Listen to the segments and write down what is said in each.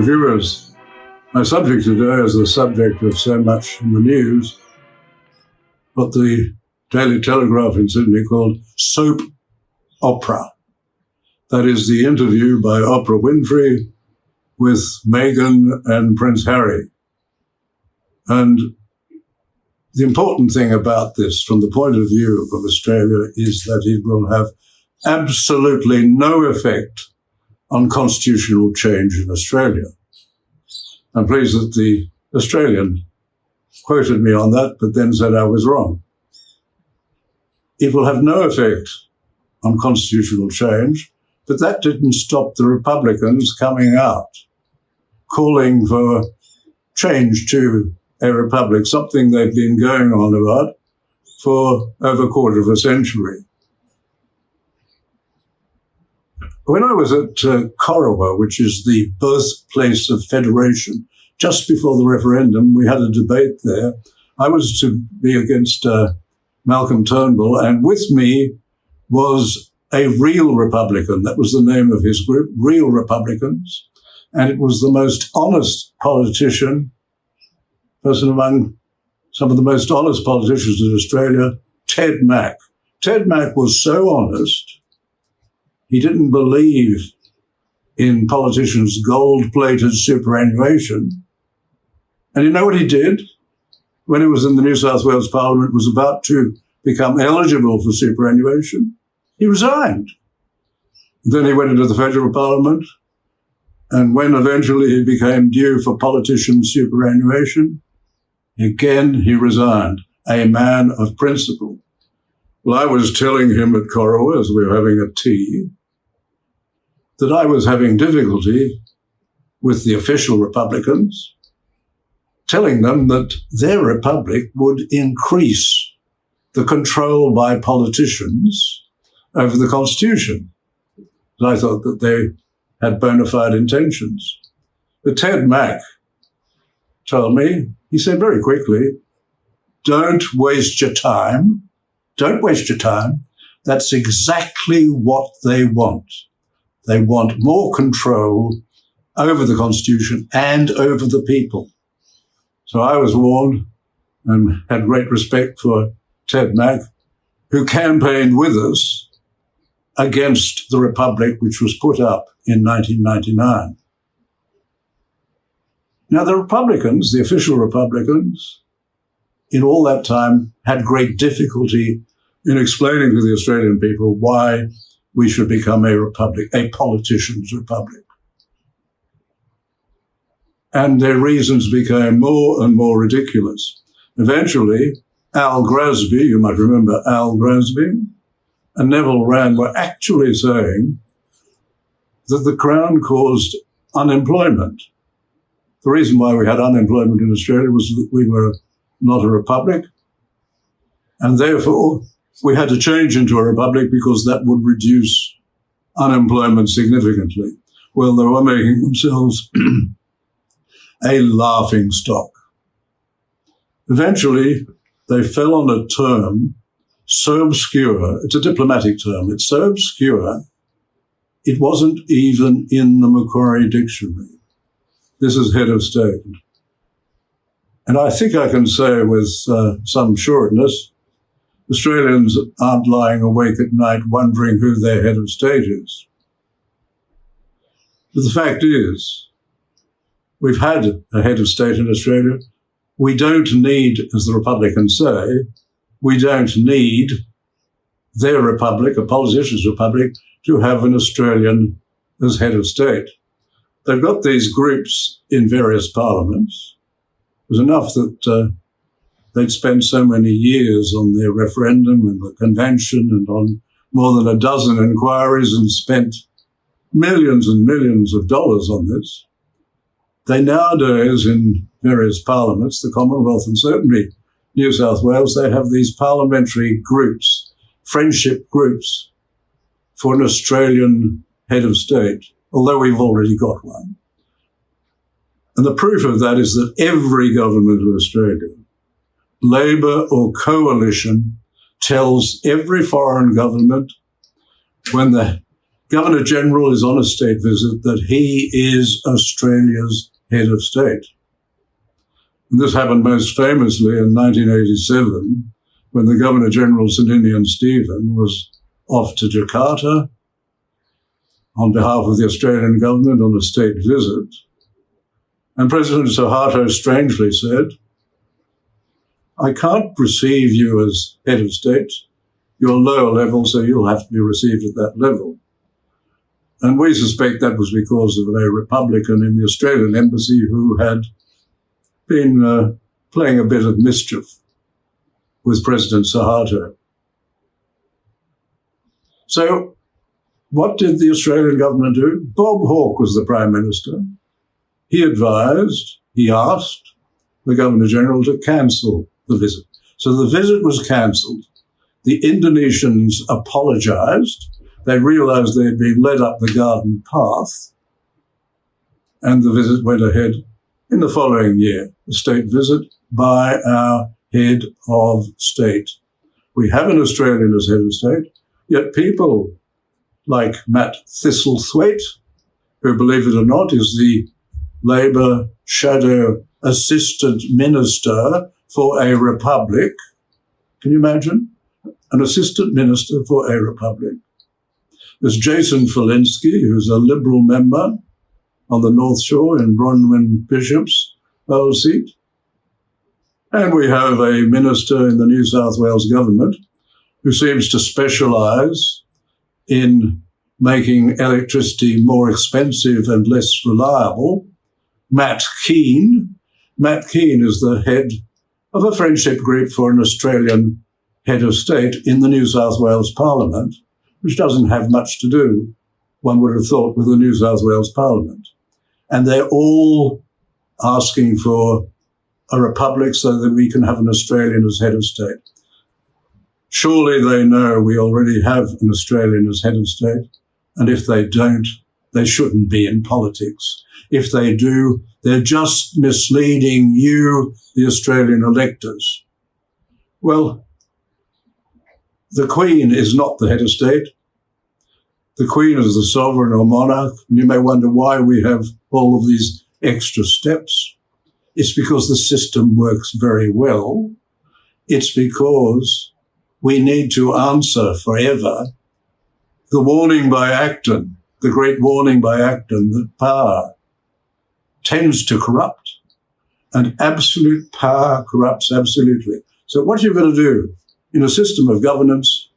viewers, my subject today is the subject of so much in the news, what the Daily Telegraph in Sydney called soap opera. That is the interview by Oprah Winfrey with Meghan and Prince Harry. And the important thing about this, from the point of view of Australia, is that it will have absolutely no effect on constitutional change in Australia. I'm pleased that the Australian quoted me on that, but then said I was wrong. It will have no effect on constitutional change, but that didn't stop the Republicans coming out, calling for change to a republic, something they've been going on about for over a quarter of a century. When I was at Corowa, which is the birthplace of federation, just before the referendum, we had a debate there. I was to be against Malcolm Turnbull, and with me was a real Republican. That was the name of his group, Real Republicans. And it was the most honest person among some of the most honest politicians in Australia, Ted Mack. Ted Mack was so honest, he didn't believe in politicians' gold-plated superannuation. And you know what he did? When he was in the New South Wales Parliament, was about to become eligible for superannuation, he resigned. Then he went into the federal parliament, and when eventually he became due for politician superannuation, again he resigned, a man of principle. Well, I was telling him at Corowa, as we were having a tea, that I was having difficulty with the official Republicans, telling them that their republic would increase the control by politicians over the Constitution. And I thought that they had bona fide intentions. But Ted Mack told me, he said very quickly, don't waste your time. Don't waste your time. That's exactly what they want. They want more control over the Constitution and over the people. So I was warned and had great respect for Ted Mack, who campaigned with us against the Republic which was put up in 1999. Now, the Republicans, the official Republicans, in all that time had great difficulty in explaining to the Australian people why we should become a republic, a politician's republic. And their reasons became more and more ridiculous. Eventually, Al Grasby, you might remember Al Grasby, and Neville Wran were actually saying that the Crown caused unemployment. The reason why we had unemployment in Australia was that we were not a republic, and therefore we had to change into a republic because that would reduce unemployment significantly. Well, they were making themselves a laughing stock. Eventually, they fell on a term so obscure, it's a diplomatic term, it's so obscure, it wasn't even in the Macquarie Dictionary. This is head of state. And I think I can say with some sureness, Australians aren't lying awake at night wondering who their head of state is. But the fact is, we've had a head of state in Australia. We don't need, as the Republicans say, we don't need their republic, a politician's republic, to have an Australian as head of state. They've got these groups in various parliaments. It was enough that they'd spent so many years on their referendum and the convention and on more than a dozen inquiries and spent millions and millions of dollars on this. They nowadays, in various parliaments, the Commonwealth and certainly New South Wales, they have these parliamentary groups, friendship groups, for an Australian head of state, although we've already got one. And the proof of that is that every government of Australia, Labor or coalition, tells every foreign government when the Governor-General is on a state visit that he is Australia's head of state. And this happened most famously in 1987 when the Governor-General, St. Indian Stephen, was off to Jakarta on behalf of the Australian government on a state visit. And President Suharto strangely said, I can't receive you as head of state. You're lower level, so you'll have to be received at that level. And we suspect that was because of a Republican in the Australian embassy who had been playing a bit of mischief with President Suharto. So what did the Australian government do? Bob Hawke was the Prime Minister. He asked the Governor-General to cancel the visit. So the visit was cancelled. The Indonesians apologised. They realised they had been led up the garden path, and the visit went ahead in the following year, a state visit by our head of state. We have an Australian as head of state, yet people like Matt Thistlethwaite, who, believe it or not, is the Labor Shadow Assistant Minister for a Republic. Can you imagine? An Assistant Minister for a Republic. There's Jason Falinski, who's a Liberal member on the North Shore in Bronwyn Bishop's old seat. And we have a minister in the New South Wales government who seems to specialise in making electricity more expensive and less reliable, Matt Keane. Matt Keane is the head of a friendship group for an Australian head of state in the New South Wales Parliament, which doesn't have much to do, one would have thought, with the New South Wales Parliament. And they're all asking for a republic so that we can have an Australian as head of state. Surely they know we already have an Australian as head of state, and if they don't, they shouldn't be in politics. If they do, they're just misleading you, the Australian electors. Well, the Queen is not the head of state. The Queen is the sovereign or monarch, and you may wonder why we have all of these extra steps. It's because the system works very well. It's because we need to answer forever the warning by Acton, the great warning by Acton, that power tends to corrupt, and absolute power corrupts absolutely. So what you've got to do in a system of governance,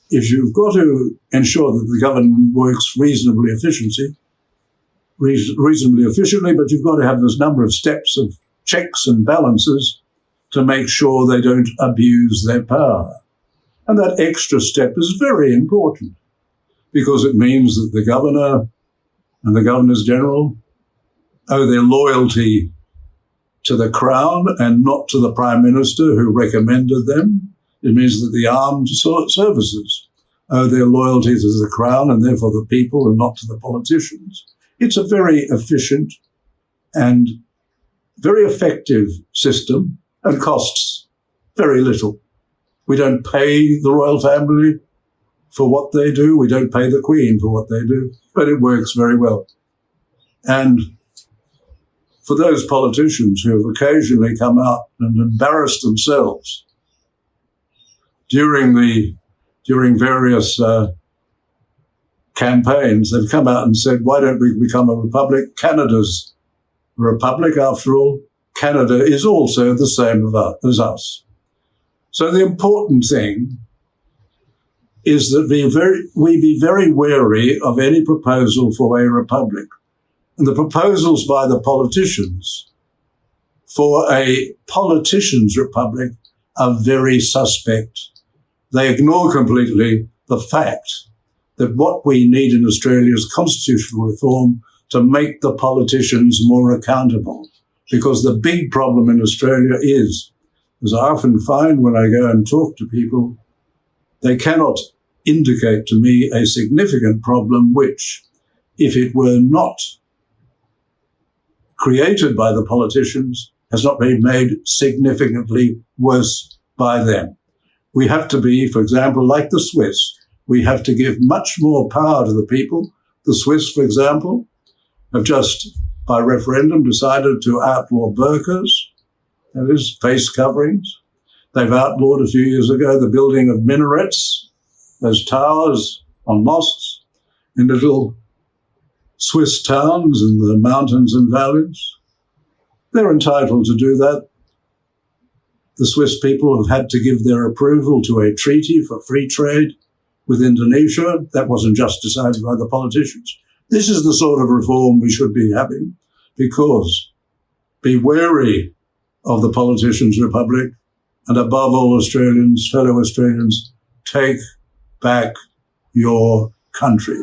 if you've got to ensure that the government works reasonably efficiently, but you've got to have this number of steps of checks and balances to make sure they don't abuse their power. And that extra step is very important because it means that the governor and the governors-general owe their loyalty to the Crown and not to the Prime Minister who recommended them. It means that the armed services owe their loyalty to the Crown and therefore the people and not to the politicians. It's a very efficient and very effective system and costs very little. We don't pay the royal family for what they do. We don't pay the Queen for what they do, but it works very well. And for those politicians who have occasionally come out and embarrassed themselves during various campaigns, they've come out and said, why don't we become a republic? Canada's a republic, after all. Canada is also the same as us. So the important thing is that we be very wary of any proposal for a republic. And the proposals by the politicians for a politician's republic are very suspect. They ignore completely the fact that what we need in Australia is constitutional reform to make the politicians more accountable. Because the big problem in Australia is, as I often find when I go and talk to people, they cannot indicate to me a significant problem which, if it were not created by the politicians, has not been made significantly worse by them. We have to be, for example, like the Swiss, we have to give much more power to the people. The Swiss, for example, have just, by referendum, decided to outlaw burqas, that is, face coverings. They've outlawed a few years ago the building of minarets, those towers on mosques, in little Swiss towns in the mountains and valleys. They're entitled to do that. The Swiss people have had to give their approval to a treaty for free trade with Indonesia. That wasn't just decided by the politicians. This is the sort of reform we should be having, because be wary of the politicians' republic, and above all, Australians, fellow Australians, take back your country.